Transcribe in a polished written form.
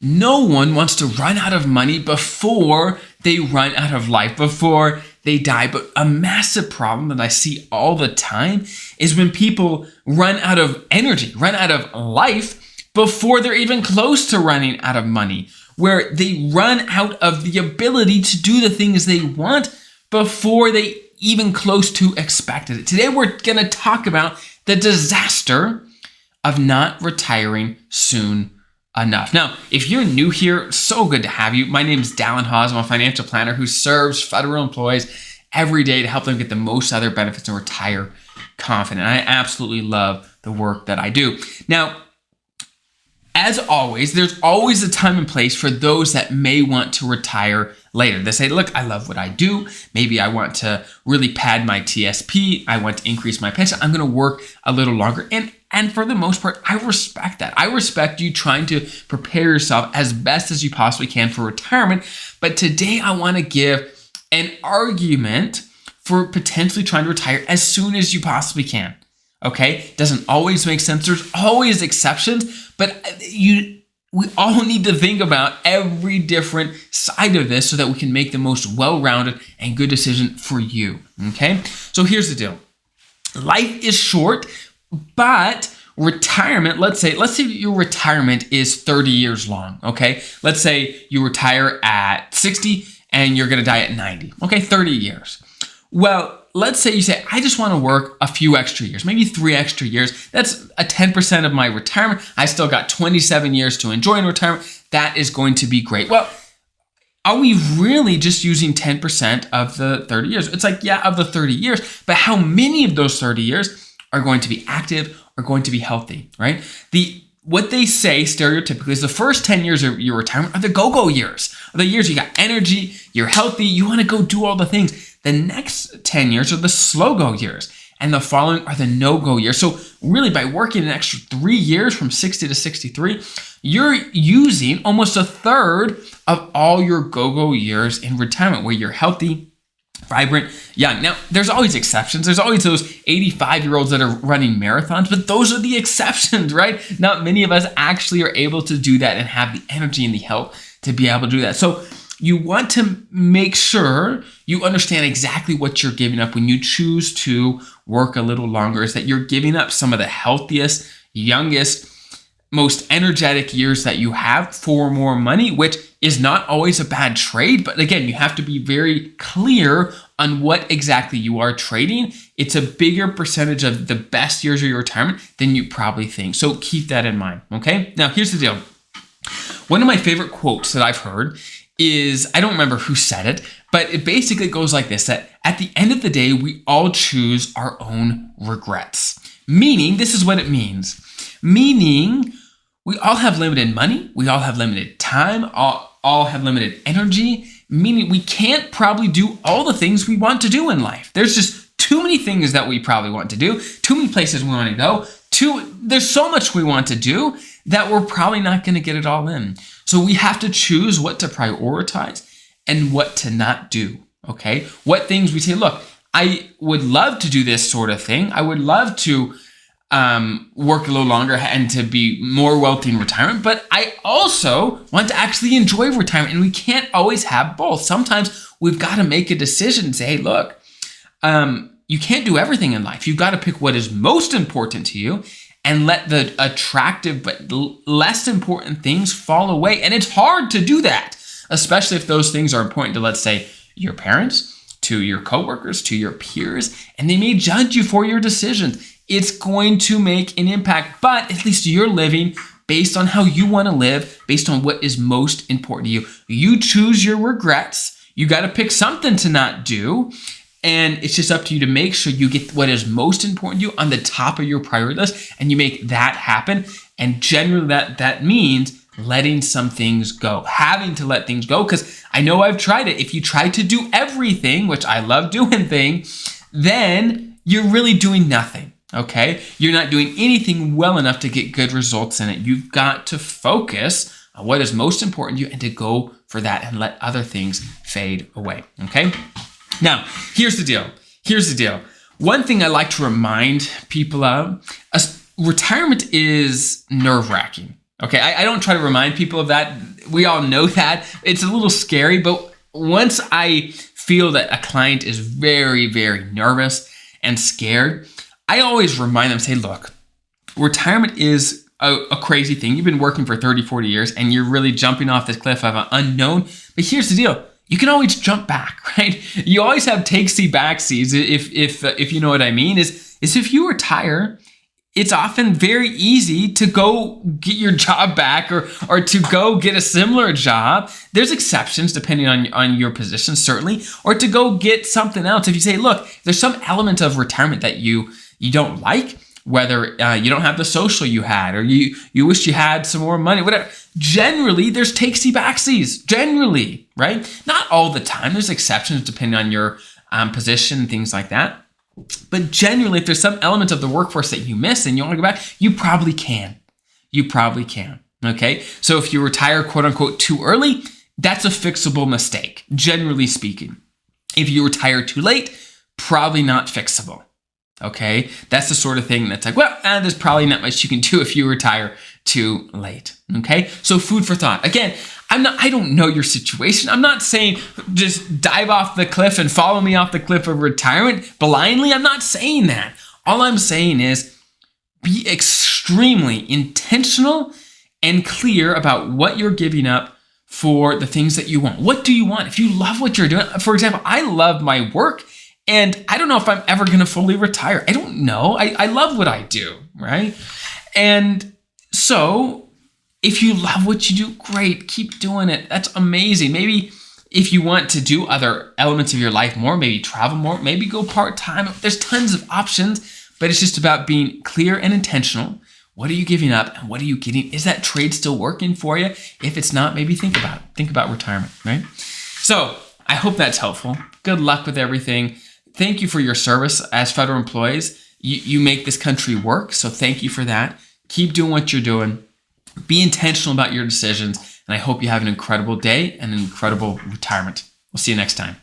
No one wants to run out of money before they run out of life, before they die. But a massive problem that I see all the time is when people run out of energy, run out of life before they're even close to running out of money, where they run out of the ability to do the things they want before they even close to expected it. Today, we're going to talk about the disaster of not retiring soon enough. Now, if you're new here, so good to have you. My name is Dallin Hawes. I'm a financial planner who serves federal employees every day to help them get the most out of their benefits and retire confident. I absolutely love the work that I do. Now, as always, there's always a time and place for those that may want to retire later. They say, look, I love what I do. Maybe I want to really pad my TSP. I want to increase my pension. I'm going to work a little longer. And for the most part, I respect that. I respect you trying to prepare yourself as best as you possibly can for retirement. But today I want to give an argument for potentially trying to retire as soon as you possibly can. Okay? Doesn't always make sense. There's always exceptions, but we all need to think about every different side of this so that we can make the most well-rounded and good decision for you. Okay? So here's the deal. Life is short, but retirement, let's say your retirement is 30 years long, okay? Let's say you retire at 60 and you're gonna die at 90, okay? 30 years. Well, let's say you say, I just wanna work a few extra years, maybe 3 extra years. That's a 10% of my retirement. I still got 27 years to enjoy in retirement. That is going to be great. Well, are we really just using 10% of the 30 years? It's like, yeah, of the 30 years, but how many of those 30 years are going to be active, are going to be healthy, right? What they say stereotypically is the first 10 years of your retirement are the go-go years. Are the years you got energy, you're healthy, you want to go do all the things. The next 10 years are the slow-go years, and the following are the no-go years. So really, by working an extra 3 years from 60 to 63, you're using almost a third of all your go-go years in retirement where you're healthy, vibrant, young. Now, there's always exceptions. There's always those 85-year-olds that are running marathons, but those are the exceptions, right? Not many of us actually are able to do that and have the energy and the health to be able to do that. So you want to make sure you understand exactly what you're giving up when you choose to work a little longer, is that you're giving up some of the healthiest, youngest, most energetic years that you have for more money, which is not always a bad trade. But again, you have to be very clear on what exactly you are trading. It's a bigger percentage of the best years of your retirement than you probably think. So keep that in mind, okay? Now, here's the deal. One of my favorite quotes that I've heard is, I don't remember who said it, but it basically goes like this, that at the end of the day, we all choose our own regrets. Meaning, this is what it means. Meaning, we all have limited money, we all have limited time, all have limited energy, meaning we can't probably do all the things we want to do in life. There's just too many things that we probably want to do, too many places we want to go, there's so much we want to do that we're probably not going to get it all in. So we have to choose what to prioritize and what to not do, okay? What things we say, look, I would love to do this sort of thing. I would love to work a little longer and to be more wealthy in retirement, but I also want to actually enjoy retirement, and we can't always have both. Sometimes we've got to make a decision and say, hey, look, you can't do everything in life. You've got to pick what is most important to you and let the attractive but less important things fall away. And it's hard to do that, especially if those things are important to, let's say, your parents, to your coworkers, to your peers, and they may judge you for your decisions. It's going to make an impact, but at least you're living based on how you want to live, based on what is most important to you. You choose your regrets. You got to pick something to not do. And it's just up to you to make sure you get what is most important to you on the top of your priority list, and you make that happen. And generally that means letting some things go, having to let things go, because I know I've tried it. If you try to do everything, which I love doing things, then you're really doing nothing. Okay? You're not doing anything well enough to get good results in it. You've got to focus on what is most important to you and to go for that and let other things fade away. Okay? Now, here's the deal. One thing I like to remind people of, retirement is nerve-wracking. Okay, I don't try to remind people of that we all know that. It's a little scary, but once I feel that a client is very, very nervous and scared, I always remind them, say, look, retirement is a crazy thing. You've been working for 30, 40 years and you're really jumping off this cliff of an unknown. But here's the deal. You can always jump back, right? You always have take-see backsies, if you know what I mean, is if you retire, it's often very easy to go get your job back or to go get a similar job. There's exceptions depending on your position, certainly, or to go get something else. If you say, look, there's some element of retirement that you don't like, whether you don't have the social you had, or you wish you had some more money, whatever. Generally, there's take-see backsies, generally, right? Not all the time. There's exceptions depending on your position and things like that. But generally, if there's some element of the workforce that you miss and you want to go back, you probably can. You probably can, okay? So if you retire, quote unquote, too early, that's a fixable mistake, generally speaking. If you retire too late, probably not fixable. Okay, that's the sort of thing that's like, well, there's probably not much you can do if you retire too late. Okay, so food for thought. Again, I don't know your situation. I'm not saying just dive off the cliff and follow me off the cliff of retirement blindly. I'm not saying that. All I'm saying is be extremely intentional and clear about what you're giving up for the things that you want. What do you want? If you love what you're doing, for example, I love my work. And I don't know if I'm ever going to fully retire. I don't know. I love what I do, right? And so if you love what you do, great. Keep doing it. That's amazing. Maybe if you want to do other elements of your life more, maybe travel more, maybe go part-time. There's tons of options, but it's just about being clear and intentional. What are you giving up and what are you getting? Is that trade still working for you? If it's not, maybe think about it. Think about retirement, right? So I hope that's helpful. Good luck with everything. Thank you for your service as federal employees. You make this country work, so thank you for that. Keep doing what you're doing. Be intentional about your decisions, and I hope you have an incredible day and an incredible retirement. We'll see you next time.